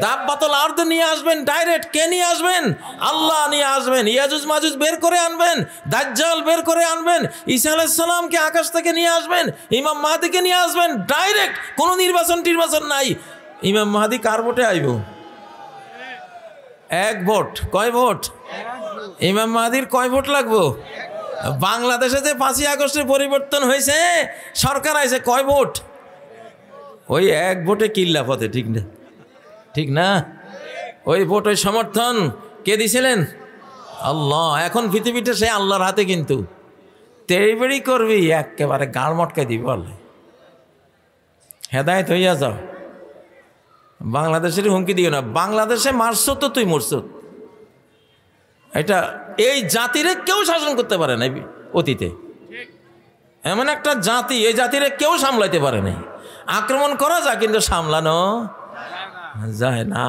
দাব্বাতুল আরদ নিয়ে আসবেন, ডাইরেক্ট কে নিয়ে আসবেন? আল্লাহ নিয়ে আসবেন। ইয়াজুজ মাজুজ বের করে আনবেন, দাজ্জাল বের করে আনবেন, ঈসা আলাইহিস সালামকে আকাশ থেকে নিয়ে আসবেন, ইমাম মাহদিকে নিয়ে আসবেন, ডাইরেক্ট, কোনো নির্বাচন টির্বাচন নাই। ইমাম মাহদি কার ভোটে আইব? 1 ভোট। কয় ভোট? ইমাম মাহদির কয় ভোট লাগবো? বাংলাদেশে যে 5ই আগস্টে পরিবর্তন হয়েছে, সরকার আইছে, কয় ভোট? ওই 1 ভোটে কিল্লা পথে, ঠিক না? ঠিক না? ওই ভোট, ওই সমর্থন কে দিছিলেন? আল্লাহ। এখন পৃথিবীটা সে আল্লাহর হাতে, কিন্তু তেড়িবেড়ি করবি একেবারে গাড় মটকাই দিবি, বলে হেদায়েত হইয়া যাও। বাংলাদেশের হুমকি দিও না, বাংলাদেশে মারছো তো তুই মরছো। এটা এই জাতিরে কেউ শাসন করতে পারে না অতীতে। এমন একটা জাতি, এই জাতিরে কেউ সামলাইতে পারে নাই। আক্রমণ করা যায় কিন্তু সামলানো যায় না।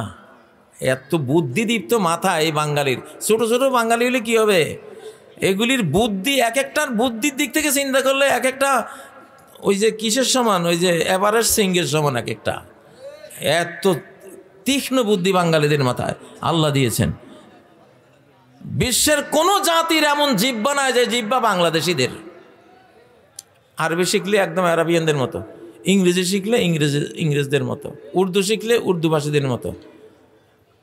এত বুদ্ধিদীপ্ত মাথা এই বাঙালির। ছোট ছোট বাঙালি হলে কি হবে? এগুলির বুদ্ধি, এক একটার বুদ্ধির দিক থেকে চিন্তা করলে এক একটা ওই যে কিসের সমান, ওই যে এভারেস্ট সিংহের সমান এক একটা। এত তীক্ষ্ণ বুদ্ধি বাঙালিদের মাথায় আল্লাহ দিয়েছেন। বিশ্বের কোনো জাতির এমন জিহ্বা নাই যে জিহ্বা বাংলাদেশিদের। আরবি শিখলে একদম আরবিয়ানদের মতো, ইংরেজি শিখলে ইংরেজদের মতো, উর্দু শিখলে উর্দুভাষীদের মতো।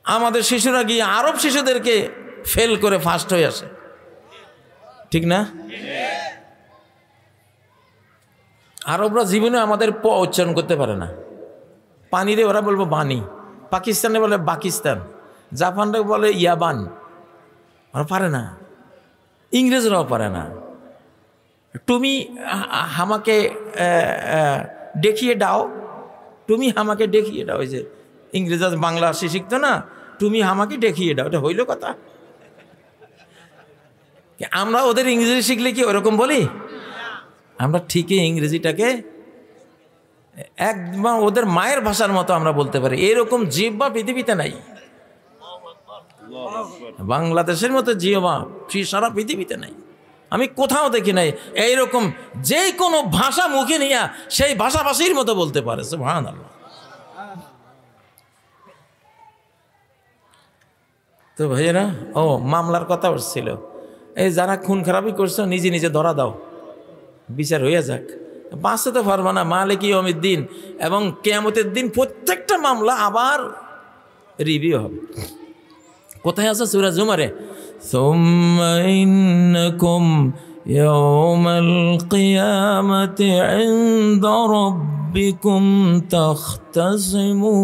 আমাদের শিশুরা গিয়ে আরব শিশুদেরকে ফেল করে ফার্স্ট হয়ে আসে, ঠিক না? আরবরা জীবনে আমাদের প উচ্চারণ করতে পারে না। পানিরে ওরা বলবো বানি, পাকিস্তানে বলে পাকিস্তান, জাপানরে বলে ইয়াবান, ওরা পারে না। ইংরেজরাও পারে না। তুমি আমাকে দেখিয়ে দাও, তুমি আমাকে দেখিয়ে দাও। ওই যে ইংরেজ বাংলা শিখতো না, তুমি আমাকে দেখিয়ে দাও, এটা হইল কথা? আমরা ওদের ইংরেজি শিখলে কি ওরকম বলি? আমরা ঠিকই ইংরেজিটাকে একদম ওদের মায়ের ভাষার মতো আমরা বলতে পারি। এরকম জিহ্বা পৃথিবীতে নাই। বাংলাদেশের মতো জিহ্বা সারা পৃথিবীতে নাই, আমি কোথাও দেখি নাই। এইরকম যে কোনো ভাষা মুখে নিয়ে সেই ভাষাভাষীর মতো বলতে পারে। সুবহানাল্লাহ। তো ভাইয়েরা, ও মামলার কথা উঠছিল। এই যারা খুন খারাপি করছো নিজে নিজে ধরা দাও, বিচার হইয়া যাক। বাঁচতে তো পারবো না। মালিক ইয়াউমিদ্দিন এবং কিয়ামতের দিন প্রত্যেকটা মামলা আবার রিভিউ হবে। কোথায় আছে? সূরা জুমারে, সুম্মা ইন্নাকুম ইয়াউমাল কিয়ামাতি ইনদা রাব্বিকুম তাখতাসিমুন।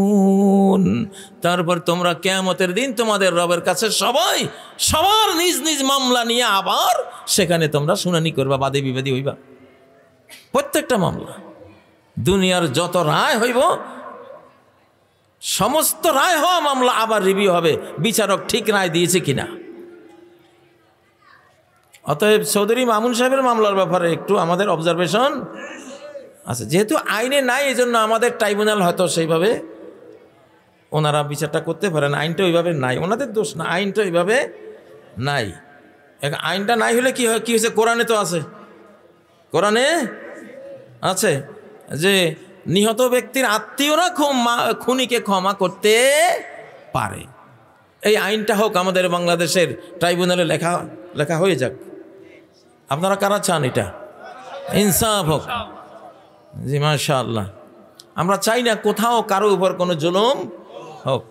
তারপর তোমরা কিয়ামতের দিন তোমাদের রবের কাছে সবার নিজ নিজ মামলা নিয়ে আবার সেখানে তোমরা শুনানি করবা, বাদী বিবাদী হইবা। প্রত্যেকটা মামলা, দুনিয়ার যত রায় হইব সমস্ত রায় হওয়া মামলা আবার রিভিউ হবে, বিচারক ঠিক রায় দিয়েছে কিনা। অতএব চৌধুরী মামুন সাহেবের মামলার ব্যাপারে একটু আমাদের অবজারভেশন আছে। যেহেতু আইনে নাই, এই জন্য আমাদের ট্রাইব্যুনাল হয়তো সেইভাবে ওনারা বিচারটা করতে পারেন। আইনটা ওইভাবে নাই, ওনাদের দোষ না, আইনটা ওইভাবে নাই। আইনটা নাই হলে কি হয়? কি হয়েছে? কোরআনে তো আছে, কোরআনে আছে যে নিহত ব্যক্তির আত্মীয়রা খুনিকে ক্ষমা করতে পারে। এই আইনটা হোক আমাদের বাংলাদেশের ট্রাইব্যুনালে লেখা হয়ে যাক। আপনারা কারা চান এটা? ইনসাফ হোক। জি মাশাআল্লাহ। আমরা চাই না কোথাও কারো উপর কোনো জুলুম হোক।